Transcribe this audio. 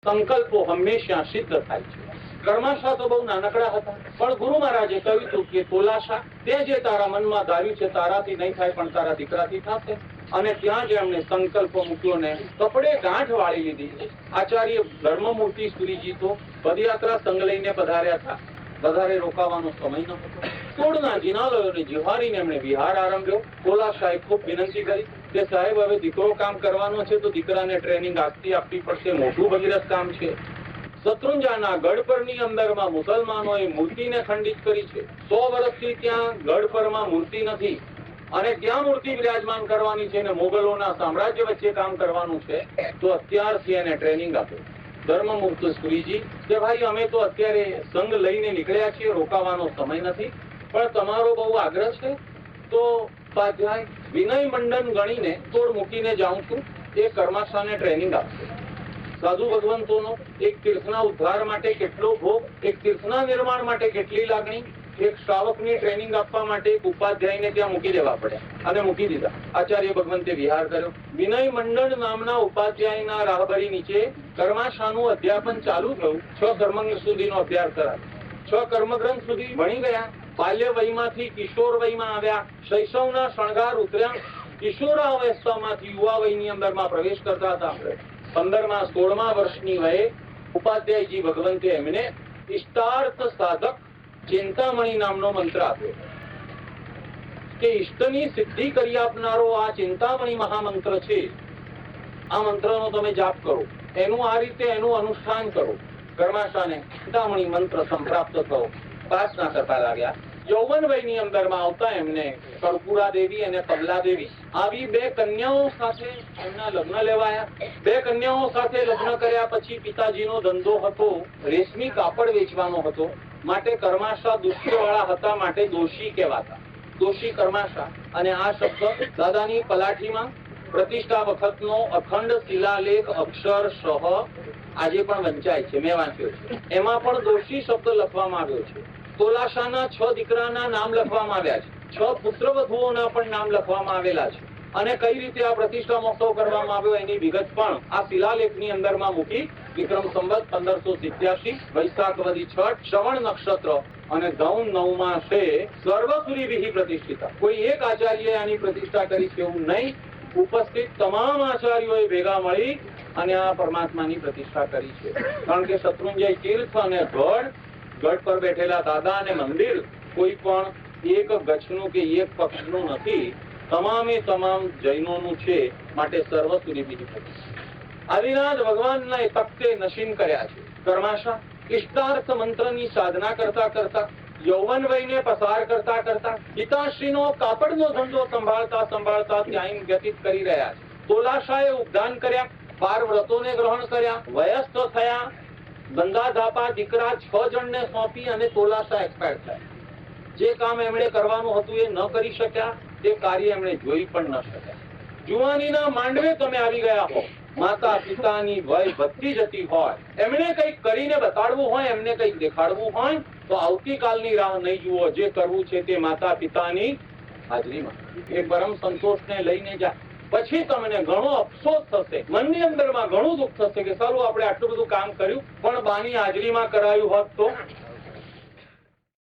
સંકલ્પો હંમેશા સિદ્ધ થાય છે. કર્માશા તો બહુ નાનકડા હતા, પણ ગુરુ મહારાજે કહ્યું હતું કે તોલાશા, તે જે તારા મનમાં ધાર્યું છે તારાથી નહીં થાય પણ તારા દીકરાથી થશે. અને ત્યાં જ એમણે સંકલ્પો મૂક્યો ને કપડે ગાંઠ વાળી લીધી. આચાર્ય ધર્મમૂર્તિ સુરીજી તો પદયાત્રા સંઘ લઈને પધાર્યા હતા. વધારે રોકાવાનો સમય ન હતો. તોડના જિનાલયોને જીહારીને એમણે વિહાર આરંભ્યો. તોલાશાએ ખૂબ વિનંતી કરી કે સાહેબ, હવે દીકરો કામ કરવાનો છે તો દીકરાને ટ્રેનિંગ આજથી આપવી પડશે. મોટું ભગીરથ કામ છે. શત્રુંજાના ગઢ પરની અંદરમાં મુસલમાનોએ મૂર્તિને ખંડિત કરી છે. 100 વર્ષથી ત્યાં ગઢ પરમાં મૂર્તિ નથી અને ત્યાં મૂર્તિ વિરાજમાન કરવાની છે અને મોગલોના સામ્રાજ્ય વચ્ચે કામ કરવાનું છે. તો અત્યારથી એને ટ્રેનિંગ આપે. ધર્મમુક્ત સુરીજી કે ભાઈ, અમે તો અત્યારે સંઘ લઈને નીકળ્યા છીએ, રોકાવાનો સમય નથી, પણ તમારો બહુ આગ્રહ છે તો સ્વાધ્યાય વિનય મંડન ગણીને તોડ મૂકીને જાઉં છું. એ કર્માશાને ટ્રેનિંગ આપશે. સાધુ ભગવંતોનો એક તીર્થના ઉદ્ધાર માટે કેટલો ભોગ, એક તીર્થના નિર્માણ માટે કેટલી લાગણી, એક શ્રાવકની ટ્રેનિંગ આપવા માટે એક ઉપાધ્યાયને ત્યાં મૂકી દેવા પડ્યા અને મૂકી દીધા. આચાર્ય ભગવંતે વિહાર કર્યો. વિનય મંડળ નામના ઉપાધ્યાયના રાહબરી નીચે કર્માશાનું અધ્યાપન ચાલુ થયું. 6 કર્મગ્રંથ સુધીનો અભ્યાસ કરાયો. 6 કર્મગ્રંથ સુધી ભણી ગયા. બાલ્ય વયમાંથી કિશોર વયમાં આવ્યા. શૈશવના શણગાર ઉતર્યા. કિશોરાવસ્થામાંથી યુવા વયની અંદરમાં પ્રવેશ કરતા હતા. 15મા 16મા વર્ષની વયે ઉપાધ્યાયજી ભગવંતે એમને ઇષ્ટાર્થ સાધક ચિંતામણી નામનો મંત્ર આપ્યો કે ઇષ્ટની સિદ્ધિ કરી આપનારો આ ચિંતામણી મહામંત્ર છે. આ મંત્રનો તમે જાપ કરો, એનું આ રીતે એનું અનુષ્ઠાન કરો. કર્માશાને ચિંતામણી મંત્ર સંપ્રાપ્ત થયો. પ્રાર્થના કરતા લાગ્યા. યૌવન વયની અંદરમાં આવતા એમને કર્પૂરા દેવી અને કમલા દેવી આવી 2 કન્યાઓ સાથે એમના લગ્ન લેવાયા. 2 કન્યાઓ સાથે લગ્ન કર્યા પછી પિતાજીનો ધંધો હતો, રેશમી કાપડ વેચવાનો હતો. માટે કર્માશા દુષ્યવાળા હતા, માટે દોષી કહેવાતા. દોષી કર્માશા. અને આ શબ્દ દાદાની પલાઠીમાં પ્રતિષ્ઠા વખતનો અખંડ શિલાલેખ અક્ષરશઃ આજે પણ વંચાય છે, મેં વાંચ્યો છે. એમાં પણ દોષી શબ્દ લખવામાં આવ્યો છે. તોલાશાના 6 દીકરાના નામ લખવામાં આવ્યા છે. 6 પુત્રવધુઓના પણ નામ લખવામાં આવેલા છે. અને કઈ રીતે આ પ્રતિષ્ઠા મહોત્સવ કરવામાં આવ્યો એની વિગત પણ આ શિલાલેખની અંદરમાં મૂકી. વિક્રમ સંવત 1587 વૈશાખ વદી છઠ શ્રવણ નક્ષત્ર અને ધૌન 9માં છે સર્વસુરીભિઃ પ્રતિષ્ઠિતા. કોઈ એક આચાર્યએ આની પ્રતિષ્ઠા કરી છે એવું નહીં. ઉપસ્થિત તમામ આચાર્યોએ ભેગા મળી અને આ પરમાત્માની પ્રતિષ્ઠા કરી છે. કારણ કે શત્રુંજય તીર્થ અને ગઢ પર બેઠેલા દાદા અને મંદિર કોઈ પણ એક ગચ્છનું કે એક પક્ષનું નથી, તમામે તમામ જૈનોનું છે. માટે સર્વસુરીભિઃ પ્રતિષ્ઠિતા. આદિનાથ ભગવાનના તખ્તે નશીન કર્યા છે. કર્માશા ઇષ્ટાર્થ મંત્રની સાધના કરતા કરતા યૌવન વયને પસાર કરતા કરતા પિતાશ્રીનો કાપડનો ધંધો સંભાળતા સંભાળતા ત્યાં વ્યતીત કરી રહ્યા છે. તોલાશાએ ઉપદાન કર્યા, 12 વ્રતોને ગ્રહણ કર્યા, વયસ્થ થયા. ગંગા ધાપા દીકરા 6 જણને સોંપી અને તોલાશા એક્સપાયર થયા. જે કામ એમણે કરવાનું હતું એ ન કરી શક્યા, તે કાર્ય એમણે જોઈ પણ ન શક્યા. જુવાનીના માંડવે તમે આવી ગયા હો, માતા પિતાની વય વધતી જતી હોય, એમણે કંઈક કરીને બતાડવું હોય, એમને કંઈક દેખાડવું હોય તો આવતીકાલની રાહ નહીં જુઓ. જે કરવું છે તે માતા પિતાની હાજરીમાં એ પરમ સંતોષને લઈને જા. પછી તમને ઘણો અફસોસ થશે, મનની અંદરમાં ઘણું દુઃખ થશે કે સારું આપણે આટલું બધું કામ કર્યું પણ બાની હાજરીમાં કરાયું હોત તો